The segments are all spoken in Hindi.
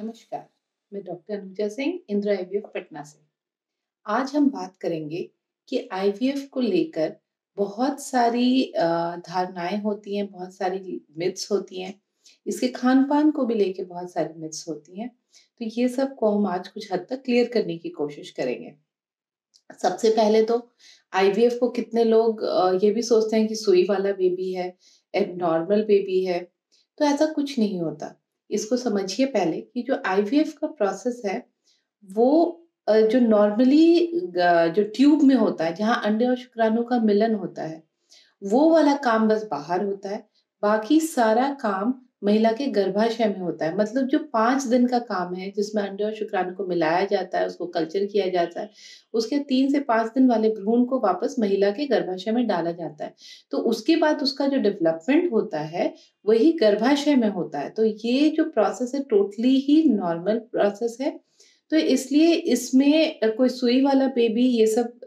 नमस्कार, मैं डॉक्टर अनुजा सिंह इंदिरा आईवीएफ पटना से। आज हम बात करेंगे कि आईवीएफ को लेकर बहुत सारी धारणाएँ होती हैं, बहुत सारी मिथ्स होती हैं। इसके खान-पान को भी लेके बहुत सारी मिथ्स होती हैं। तो ये सब को हम आज कुछ हद तक क्लियर करने की कोशिश करेंगे। सबसे पहले तो आईवीएफ को कितने लोग ये भी सोचते हैं कि सुई वाला बेबी है, एबनॉर्मल बेबी है, तो ऐसा कुछ नहीं होता। इसको समझिए पहले कि जो आईवीएफ का प्रोसेस है, वो जो नॉर्मली जो ट्यूब में होता है, जहाँ अंडे और शुक्राणु का मिलन होता है, वो वाला काम बस बाहर होता है। बाकी सारा काम महिला के गर्भाशय में होता है। मतलब जो 5 दिन का काम है, जिसमें अंडे और शुक्राणु को मिलाया जाता है, उसको कल्चर किया जाता है, उसके 3 से 5 दिन वाले भ्रूण को वापस महिला के गर्भाशय में डाला जाता है। तो उसके बाद उसका जो डेवलपमेंट होता है, वही गर्भाशय में होता है। तो ये जो प्रोसेस है, टोटली ही नॉर्मल प्रोसेस है। तो इसलिए इसमें कोई सुई वाला बेबी ये सब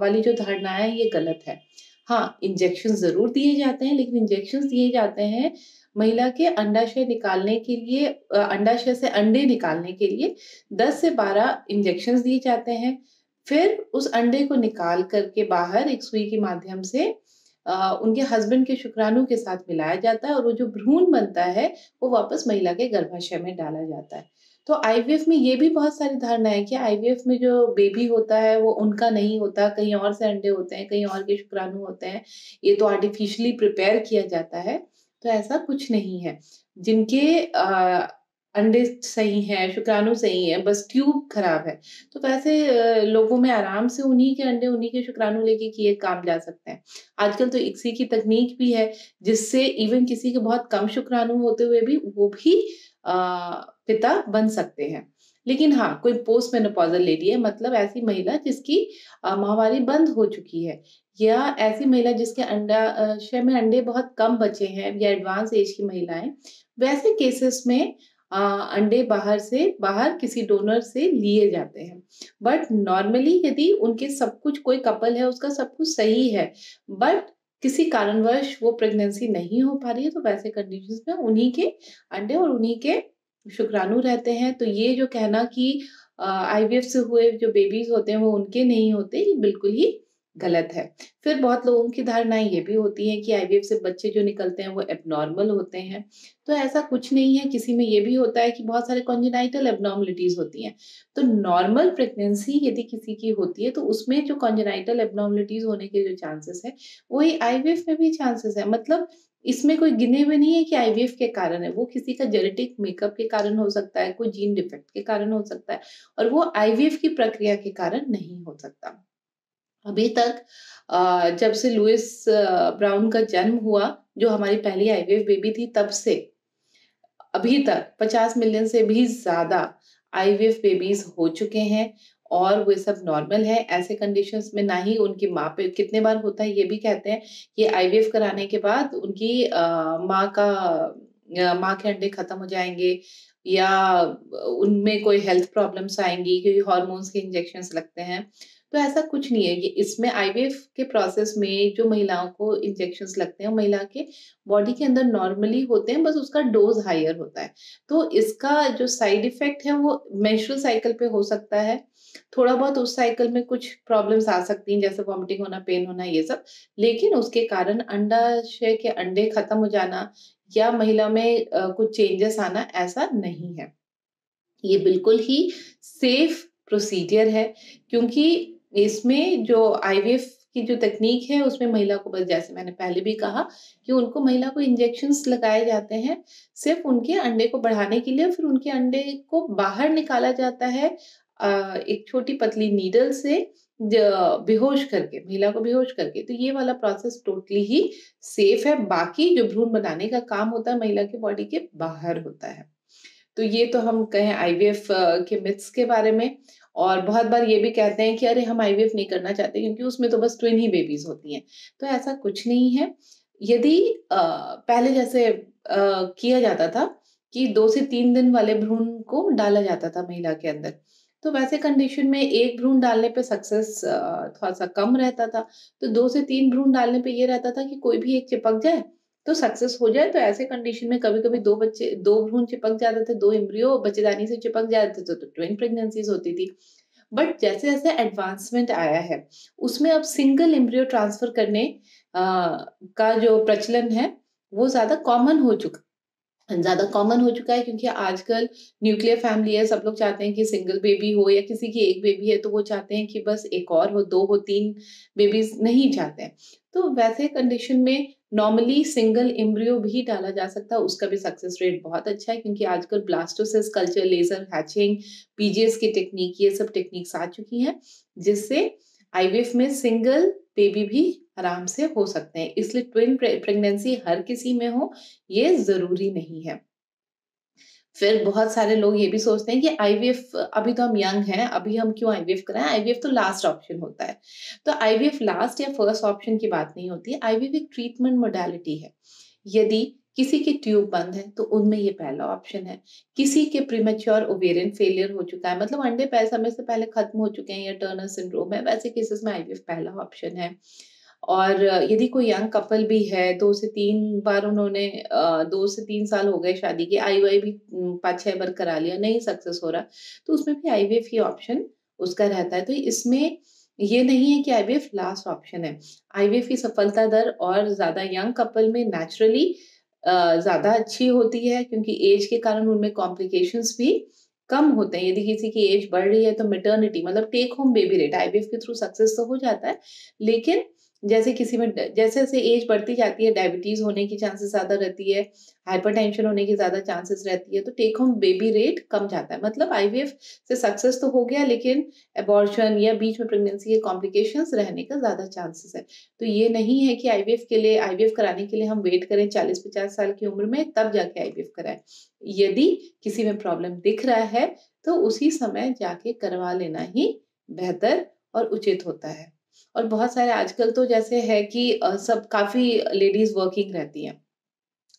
वाली जो धारणाएँ हैं, ये गलत है। हाँ, इंजेक्शन ज़रूर दिए जाते हैं, लेकिन इंजेक्शंस दिए जाते हैं महिला के अंडाशय निकालने के लिए, अंडाशय से अंडे निकालने के लिए 10 से 12 इंजेक्शंस दिए जाते हैं। फिर उस अंडे को निकाल कर के बाहर एक सुई के माध्यम से उनके हस्बैंड के शुक्राणु के साथ मिलाया जाता है और वो जो भ्रूण बनता है, वो वापस महिला के गर्भाशय में डाला जाता है। तो आईवीएफ में ये भी बहुत सारी धारणा है कि आईवीएफ में जो बेबी होता है वो उनका नहीं होता, कहीं और से अंडे होते हैं, कहीं और के शुक्राणु होते हैं। ये तो आर्टिफिशियली प्रिपेयर किया जाता है, तो ऐसा कुछ नहीं है। जिनके अंडे सही हैं, शुक्राणु सही है, बस ट्यूब खराब है, तो वैसे लोगों में आराम से उन्हीं के अंडे, उन्हीं के शुक्राणु लेके किए काम जा सकते हैं। आजकल तो इक्सी की तकनीक भी है, जिससे इवन किसी के बहुत कम शुक्राणु होते हुए भी वो भी अ, पिता बन सकते हैं। लेकिन हाँ, कोई पोस्ट मेनोपॉज़ल लेडी है, मतलब ऐसी महिला जिसकी माहवारी बंद हो चुकी है, या ऐसी महिला जिसके शय में अंडे बहुत कम बचे हैं, या एडवांस एज की महिलाएँ, वैसे केसेस में अंडे बाहर किसी डोनर से लिए जाते हैं। बट नॉर्मली यदि उनके सब कुछ, कोई कपल है उसका सब कुछ सही है, बट किसी कारणवश वो प्रेग्नेंसी नहीं हो पा रही है, तो वैसे कंडीशंस में उन्हीं के अंडे और उन्हीं के शुक्राणु रहते हैं। तो ये जो कहना कि आईवीएफ से हुए जो बेबीज़ होते हैं वो उनके नहीं होते, ये बिल्कुल ही गलत है। फिर बहुत लोगों की धारणाएँ ये भी होती हैं कि आईवीएफ से बच्चे जो निकलते हैं वो एब्नॉर्मल होते हैं। तो ऐसा कुछ नहीं है, किसी में ये भी होता है कि बहुत सारे कॉन्जेनाइटल एब्नॉर्मलिटीज़ होती हैं। तो नॉर्मल प्रेगनेंसी यदि किसी की होती है, तो उसमें जो कॉन्जेनाइटल एब्नॉर्मलिटीज़ होने के जो चांसेस हैं, वही आईवीएफ में भी चांसेस हैं। मतलब इसमें कोई गिने हुए नहीं है कि आईवीएफ के कारण है, वो किसी का जेनेटिक मेकअप के कारण हो सकता है, कोई जीन डिफेक्ट के कारण हो सकता है, और वो आईवीएफ की प्रक्रिया के कारण नहीं हो सकता। अभी तक जब से लुइस ब्राउन का जन्म हुआ, जो हमारी पहली आईवीएफ बेबी थी, तब से अभी तक 50 मिलियन से भी ज़्यादा आईवीएफ बेबीज़ हो चुके हैं, और वो सब नॉर्मल है। ऐसे कंडीशंस में ना ही उनकी माँ पे कितने बार होता है, ये भी कहते हैं कि आईवीएफ कराने के बाद उनकी माँ के अंडे खत्म हो जाएँगे, या उनमें कोई हेल्थ प्रॉब्लम्स आएँगी क्योंकि हार्मोन्स के इंजेक्शंस लगते हैं। तो ऐसा कुछ नहीं है। ये इसमें आईवीएफ के प्रोसेस में जो महिलाओं को इंजेक्शंस लगते हैं, वो महिला के बॉडी के अंदर नॉर्मली होते हैं, बस उसका डोज़ हायर होता है। तो इसका जो साइड इफ़ेक्ट है वो मेंस्ट्रुअल साइकिल पे हो सकता है। थोड़ा बहुत उस साइकिल में कुछ प्रॉब्लम्स आ सकती हैं, जैसे वॉमिटिंग होना, पेन होना, ये सब। लेकिन उसके कारण अंडाशय के अंडे खत्म हो जाना, या महिला में कुछ चेंजेस आना, ऐसा नहीं है। ये बिल्कुल ही सेफ प्रोसीजर है, क्योंकि इसमें जो आईवीएफ की जो तकनीक है, उसमें महिला को, बस जैसे मैंने पहले भी कहा, कि उनको महिला को इंजेक्शंस लगाए जाते हैं, सिर्फ़ उनके अंडे को बढ़ाने के लिए। फिर उनके अंडे को बाहर निकाला जाता है एक छोटी पतली नीडल से, ज बेहोश करके, महिला को बेहोश करके। तो ये वाला प्रोसेस टोटली ही सेफ है। बाकी जो भ्रूण बनाने का काम होता है, महिला के बॉडी के बाहर होता है। तो ये तो हम कहें आईवीएफ के मिथ्स के बारे में। और बहुत बार ये भी कहते हैं कि अरे हम आईवीएफ नहीं करना चाहते, क्योंकि उसमें तो बस ट्विन ही बेबीज़ होती हैं। तो ऐसा कुछ नहीं है। यदि पहले जैसे किया जाता था कि 2 से 3 दिन वाले भ्रूण को डाला जाता था महिला के अंदर, तो वैसे कंडीशन में 1 भ्रूण डालने पे सक्सेस थोड़ा-सा कम रहता था। तो 2 से 3 भ्रूण डालने पे ये रहता था कि कोई भी एक चिपक जाए, तो सक्सेस हो जाए, तो ऐसे कंडीशन में कभी-कभी 2 भ्रूण चिपक जाते थे, 2 एम्ब्रियो बच्चेदानी से चिपक जाते थे, तो ट्विन प्रेगनेंसीज़ होती थी। बट जैसे-जैसे एडवांसमेंट आया है, उसमें अब सिंगल एम्ब्रियो ट्रांसफर करने अ, का जो प्रचलन है, वो ज़्यादा कॉमन हो चुका है, क्योंकि आजकल न्यूक्लियर फैमिली है, सब लोग चाहते हैं कि सिंगल बेबी हो, या किसी की 1 बेबी है तो वो चाहते हैं कि बस 1 और हो, 2 हो, 3 बेबीज़ नहीं चाहते हैं। तो वैसे कंडीशन में नॉर्मली सिंगल एम्ब्रियो भी डाला जा सकता है, उसका भी सक्सेस रेट बहुत अच्छा है, क्योंकि आजकल blastocyst culture, laser hatching, PGS की टेक्नीक, ये सब टेक्नीक्स आ चुकी हैं, जिससे आईवीएफ में सिंगल बेबी भी आराम से हो सकते हैं। इसलिए ट्विन प्रेगनेंसी हर किसी में हो, ये ज़रूरी नहीं है। फिर बहुत सारे लोग ये भी सोचते हैं कि आईवीएफ, अभी तो हम यंग हैं, अभी हम क्यों आईवीएफ कराएँ? आईवीएफ तो लास्ट ऑप्शन होता है। तो आईवीएफ लास्ट या फर्स्ट ऑप्शन की बात नहीं होती है, आईवीएफ एक ट्रीटमेंट मोडालिटी है। यदि किसी की ट्यूब बंद है, तो उनमें ये पहला ऑप्शन है। किसी के प्रीमैच्योर ओवेरियन फेलियर हो चुका है, मतलब अंडे समय से पहले खत्म हो चुके हैं, या टर्नर सिंड्रोम है, वैसे केसेस में आईवीएफ पहला ऑप्शन है। और यदि कोई यंग कपल भी है, 2 से 3 बार उन्होंने 2 से 3 साल हो गए शादी के, आईयूआई भी 5-6 बार करा लिया, नहीं सक्सेस हो रहा, तो उसमें भी आईवीएफ ही ऑप्शन उसका रहता है। तो इसमें ये नहीं है कि आईवीएफ लास्ट ऑप्शन है। आईवीएफ की सफलता दर और ज़्यादा यंग कपल में नेचुरली ज़्यादा अच्छी होती है, क्योंकि एज के कारण उनमें कॉम्प्लिकेशंस भी कम होते हैं। यदि किसी की एज बढ़ रही है, तो मैटरनिटी मतलब take home baby rate IVF के थ्रू सक्सेस तो हो जाता है, लेकिन जैसे किसी में जैसे-जैसे एज बढ़ती जाती है, डायबिटीज़ होने की चांसेस ज़्यादा रहती है, हाइपरटेंशन होने की ज़्यादा चांसेस रहती है, तो टेक होम बेबी रेट कम जाता है। मतलब आईवीएफ से सक्सेस तो हो गया, लेकिन अबॉर्शन या बीच में प्रेगनेंसी के कॉम्प्लिकेशंस रहने का ज़्यादा चांसेस है। तो ये नहीं है कि आईवीएफ कराने के लिए हम वेट करें 40-50 साल की उम्र में, तब जाके आईवीएफ कराएँ। यदि किसी में प्रॉब्लम दिख रहा है, तो उसी समय जाके करवा लेना ही बेहतर और उचित होता है। और बहुत सारे आजकल तो जैसे है कि सब काफ़ी लेडीज़ वर्किंग रहती हैं,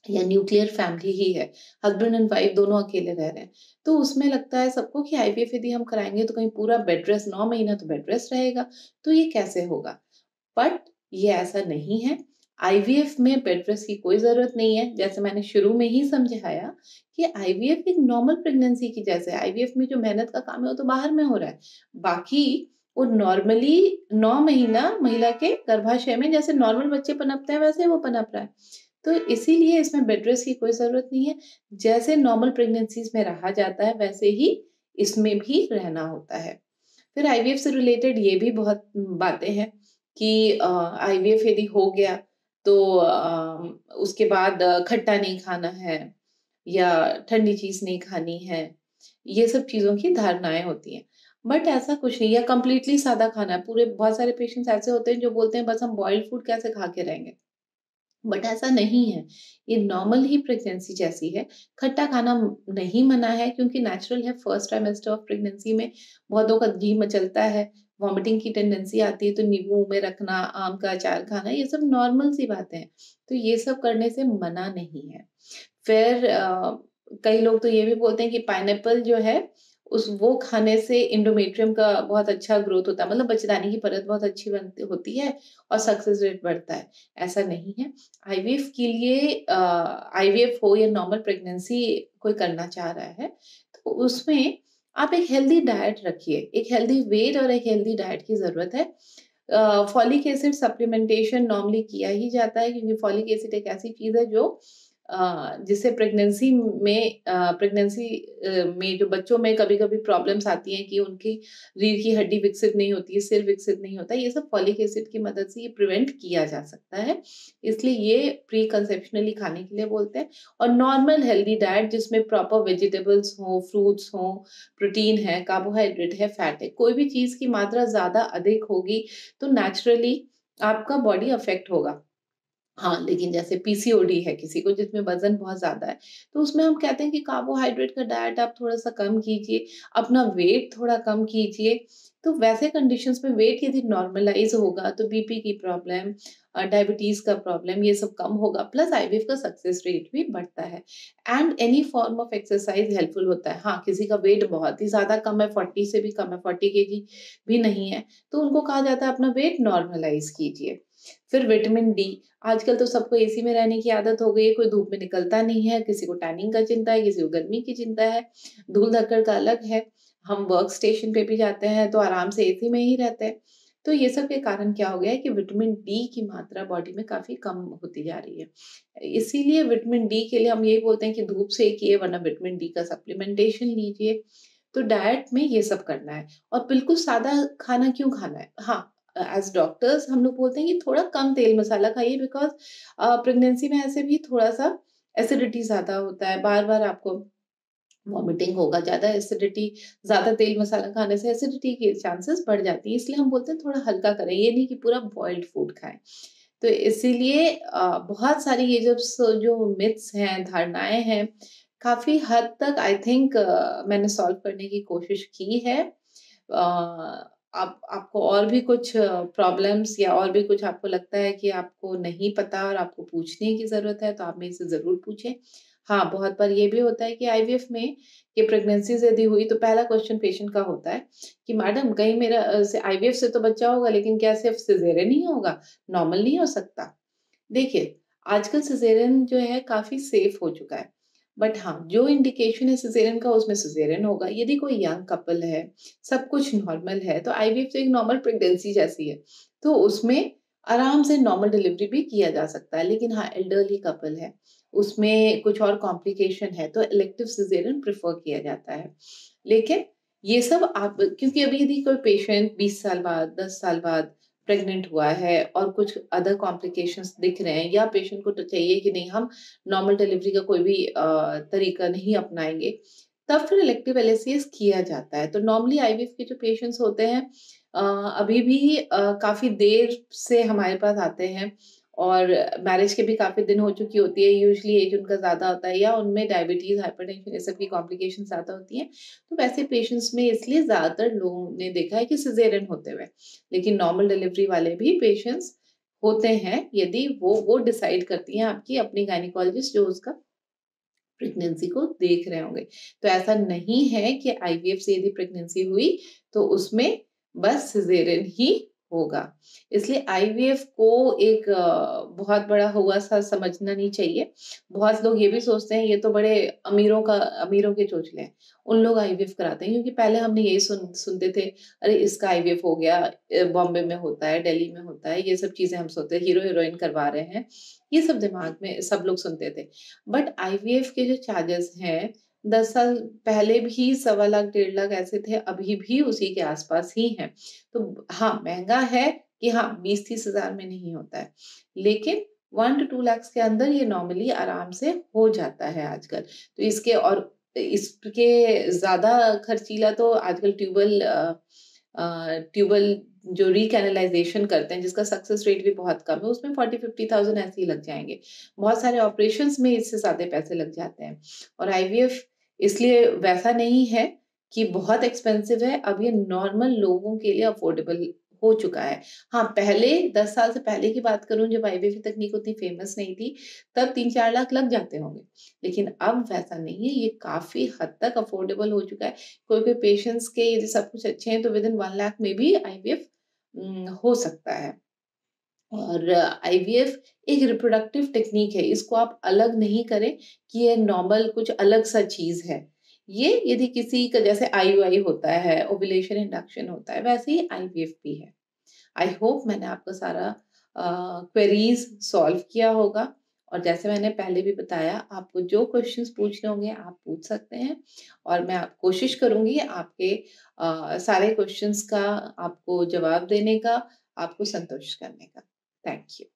या न्यूक्लियर फैमिली ही है, हस्बैंड एंड वाइफ दोनों अकेले रह रहे हैं। तो उसमें लगता है सबको कि आईवीएफ यदि हम कराएँगे, तो कहीं पूरा बेड रेस्ट 9 महीना तो बेड रेस्ट रहेगा, तो ये कैसे होगा? बट ये ऐसा नहीं है। आईवीएफ में बेड रेस्ट की कोई ज़रूरत नहीं है। जैसे मैंने शुरू में ही समझाया कि आईवीएफ एक नॉर्मल प्रेगनेंसी की जैसे है। आईवीएफ में जो मेहनत का काम है, वो तो बाहर में हो रहा है। बाकी वो नॉर्मली 9 महीना महिला के गर्भाशय में जैसे नॉर्मल बच्चे पनपते हैं, वैसे वो पनप रहा है। तो इसीलिए इसमें बेड रेस्ट की कोई ज़रूरत नहीं है। जैसे नॉर्मल प्रेगनेंसीज़ में रहा जाता है, वैसे ही इसमें भी रहना होता है। फिर आईवीएफ से रिलेटेड ये भी बहुत बातें हैं कि आईवीएफ यदि हो गया, तो उसके बाद खट्टा नहीं खाना है, या ठंडी चीज़ नहीं खानी है। ये सब चीज़ों की धारणाएँ होती हैं। बट ऐसा कुछ नहीं है, या कंप्लीटली सादा खाना है। पूरे बहुत सारे पेशेंट्स ऐसे होते हैं जो बोलते हैं बस हम बॉइल्ड फूड कैसे खा के रहेंगे। बट ऐसा नहीं है। ये नॉर्मल ही प्रेगनेंसी जैसी है। खट्टा खाना नहीं मना है, क्योंकि नेचुरल है, फर्स्ट ट्राइमेस्टर ऑफ प्रेगनेंसी में बहुतों का जी मचलता है, वॉमिटिंग की टेंडेंसी आती है, तो नींबू मुँह में रखना, आम का अचार खाना, ये सब नॉर्मल सी बातें हैं। तो ये सब करने से मना नहीं है। फिर कई लोग तो ये भी बोलते हैं कि पाइनएप्पल जो है, उस वो खाने से एंडोमेट्रियम का बहुत अच्छा ग्रोथ होता है, मतलब बच्चेदानी की परत बहुत अच्छी बनती होती है, और सक्सेस रेट बढ़ता है। ऐसा नहीं है। आईवीएफ के लिए आईवीएफ हो या नॉर्मल प्रेगनेंसी कोई करना चाह रहा है, तो उसमें आप एक हेल्दी डाइट रखिए। एक हेल्दी वेट और एक हेल्दी डाइट की ज़रूरत है। फॉलिक एसिड सप्लीमेंटेशन नॉर्मली किया ही जाता है, क्योंकि फॉलिक एसिड एक ऐसी चीज़ है जो जिससे प्रेगनेंसी में जो बच्चों में कभी-कभी प्रॉब्लम्स आती हैं कि उनकी रीढ़ की हड्डी विकसित नहीं होती है, सिर विकसित नहीं होता है, ये सब फॉलिक एसिड की मदद से ये प्रिवेंट किया जा सकता है। इसलिए ये प्री कंसेप्शनली खाने के लिए बोलते हैं, और नॉर्मल हेल्दी डाइट जिसमें प्रॉपर वेजिटेबल्स हों, फ्रूट्स हों, प्रोटीन है, कार्बोहाइड्रेट है, फैट है। कोई भी चीज़ की मात्रा ज़्यादा अधिक होगी, तो नेचुरली आपका बॉडी अफ़ेक्ट होगा। हाँ, लेकिन जैसे पीसीओडी है किसी को, जिसमें वज़न बहुत ज़्यादा है, तो उसमें हम कहते हैं कि कार्बोहाइड्रेट का डाइट आप थोड़ा-सा कम कीजिए, अपना वेट थोड़ा कम कीजिए। तो वैसे कंडीशंस में वेट यदि नॉर्मलाइज़ होगा, तो बीपी की प्रॉब्लम, डायबिटीज़ का प्रॉब्लम, ये सब कम होगा, प्लस आईवीएफ का सक्सेस रेट भी बढ़ता है। And any form of exercise helpful होता है। हाँ, किसी का वेट बहुत ही ज़्यादा कम है, 40 से भी कम है, 40 केजी भी नहीं है, तो उनको कहा जाता है अपना वेट नॉर्मलाइज़ कीजिए। फिर विटामिन डी, आजकल तो सबको एसी में रहने की आदत हो गई है, कोई धूप में निकलता नहीं है, किसी को टैनिंग का चिंता है, किसी को गर्मी की चिंता है, धूल-धक्कड़ का अलग है। हम वर्क स्टेशन पे भी जाते हैं तो आराम से एसी में ही रहते हैं। तो ये सब के कारण क्या हो गया है कि विटामिन डी की मात्रा बॉडी में काफ़ी कम होती जा रही है। इसीलिए विटामिन डी के लिए हम यही बोलते हैं कि धूप सेकिए वरना विटामिन डी का सप्लीमेंटेशन लीजिए। तो डाइट में ये सब करना है और बिल्कुल सादा खाना क्यों खाना है? हाँ, एज़ डॉक्टर्स हम लोग बोलते हैं कि थोड़ा कम तेल मसाला खाइए बिकॉज़ प्रेगनेंसी में ऐसे भी थोड़ा-सा एसिडिटी ज़्यादा होता है, बार-बार आपको वॉमिटिंग होगा, ज़्यादा एसिडिटी, ज़्यादा तेल मसाला खाने से एसिडिटी के चांसेस बढ़ जाती हैं, इसलिए हम बोलते हैं थोड़ा हल्का करें, ये नहीं कि पूरा बॉइल्ड फूड खाएँ। तो इसीलिए बहुत सारी ये जब जो मिथ्स हैं, धारणाएँ हैं, काफ़ी हद तक आई थिंक मैंने सॉल्व करने की कोशिश की है। आप आपको और भी कुछ प्रॉब्लम्स या और भी कुछ आपको लगता है कि आपको नहीं पता और आपको पूछने की ज़रूरत है, तो आप मेरे से ज़रूर पूछें। हाँ, बहुत बार ये भी होता है कि आईवीएफ में ये प्रेगनेंसीज़ यदि हुई तो पहला क्वेश्चन पेशेंट का होता है कि मैडम कहीं मेरा से आईवीएफ से तो बच्चा होगा लेकिन क्या सिर्फ़ सिज़ेरियन ही होगा? नॉर्मल नहीं हो सकता? देखिए, आजकल सिज़ेरियन जो है काफ़ी सेफ़ हो चुका है। बट हाँ, जो इंडिकेशन है सिज़ेरियन का उसमें सिज़ेरियन होगा। यदि कोई यंग कपल है, सब कुछ नॉर्मल है, तो आईवीएफ तो एक नॉर्मल प्रेगनेंसी जैसी है। तो उसमें आराम से नॉर्मल डिलीवरी भी किया जा सकता है। लेकिन हाँ, एल्डरली कपल है, उसमें कुछ और कॉम्प्लिकेशन है, तो इलेक्टिव सिज़ेरियन प्रेफ़र किया जाता है। लेकिन ये सब आप क्योंकि अभी यदि कोई पेशेंट 20 साल बाद, 10 साल बाद प्रेग्नेंट हुआ है और कुछ अदर कॉम्प्लिकेशंस दिख रहे हैं या पेशेंट को तो चाहिए कि नहीं हम नॉर्मल डिलीवरी का कोई भी तरीका नहीं अपनाएँगे, तब फिर इलेक्टिव एलएसीएस किया जाता है। तो नॉर्मली आईवीएफ के जो पेशेंट्स होते हैं अ, अभी भी काफ़ी देर से हमारे पास आते हैं और मैरिज के भी काफ़ी दिन हो चुकी होती है, यूजुअली एज उनका ज़्यादा होता है या उनमें डायबिटीज़, हाइपरटेंशन ये सब की कॉम्प्लिकेशंस ज़्यादा होती हैं। तो वैसे पेशेंट्स में इसलिए ज़्यादातर लोगों ने देखा है कि सिज़ेरियन होते हुए। लेकिन नॉर्मल डिलीवरी वाले भी पेशेंट्स होते हैं, यदि वो डिसाइड करती हैं आपकी अपनी गायनेकोलॉजिस्ट जो उसका प्रेगनेंसी को देख रहे होंगे। तो ऐसा नहीं है कि आईवीएफ से यदि प्रेगनेंसी हुई, तो उसमें बस सिज़ेरियन ही होगा। इसलिए आईवीएफ को एक बहुत बड़ा हुआ-सा समझना नहीं चाहिए। बहुत लोग ये भी सोचते हैं ये तो बड़े अमीरों के चोचले हैं। उन लोग आईवीएफ कराते हैं क्योंकि पहले हमने यही सुनते थे, अरे इसका आईवीएफ हो गया बॉम्बे में होता है, दिल्ली में होता है, ये सब चीज़ें हम सोचते हैं हीरो-हीरोइन करवा रहे हैं। ये सब दिमाग में सब लोग सुनते थे। बट आईवीएफ के जो चार्जेस हैं, 10 साल पहले भी सवा लाख, डेढ़ लाख ऐसे थे, अभी भी उसी के आस-पास ही हैं। तो हाँ, महँगा है कि हाँ, 20-30 हज़ार में नहीं होता है। लेकिन 1 टू 2 लैक्स के अंदर ये नॉर्मली आराम से हो जाता है आजकल। तो इसके ज़्यादा खर्चीला तो आजकल ट्यूबल जो रिकैनालाइज़ेशन करते हैं, जिसका सक्सेस रेट भी बहुत कम है, उसमें 40-50,000 ऐसे ही लग जाएँगे। बहुत सारे ऑपरेशंस में इससे ज़्यादा पैसे लग जाते हैं और आईवीएफ इसलिए वैसा नहीं है कि बहुत एक्सपेंसिव है, अब ये नॉर्मल लोगों के लिए अफोर्डेबल हो चुका है। हाँ, पहले 10 साल से पहले की बात करूँ जब आईवीएफ की तकनीक उतनी फेमस नहीं थी, तब 3-4 लाख लग जाते होंगे। लेकिन अब वैसा नहीं है, ये काफ़ी हद तक अफोर्डेबल हो चुका है। कोई-कोई पेशेंट्स के यदि सब कुछ अच्छे हैं तो विदिन 1 लाख में भी आईवीएफ हो सकता है। और आईवीएफ एक रिप्रोडक्टिव टेक्नीक है, इसको आप अलग नहीं करें कि ये नॉर्मल कुछ अलग-सा चीज़ है। ये यदि किसी का जैसे आईयूआई होता है, ओव्यूलेशन इंडक्शन होता है, वैसे ही आईवीएफ भी है। आई होप मैंने आपका सारा क्वेरीज़ सॉल्व किया होगा और जैसे मैंने पहले भी बताया, आपको जो क्वेश्चन्स पूछने होंगे, आप पूछ सकते हैं और मैं आप कोशिश करूँगी आपके सारे क्वेश्चन्स का आपको जवाब देने का, आपको संतुष्ट करने का। Thank you.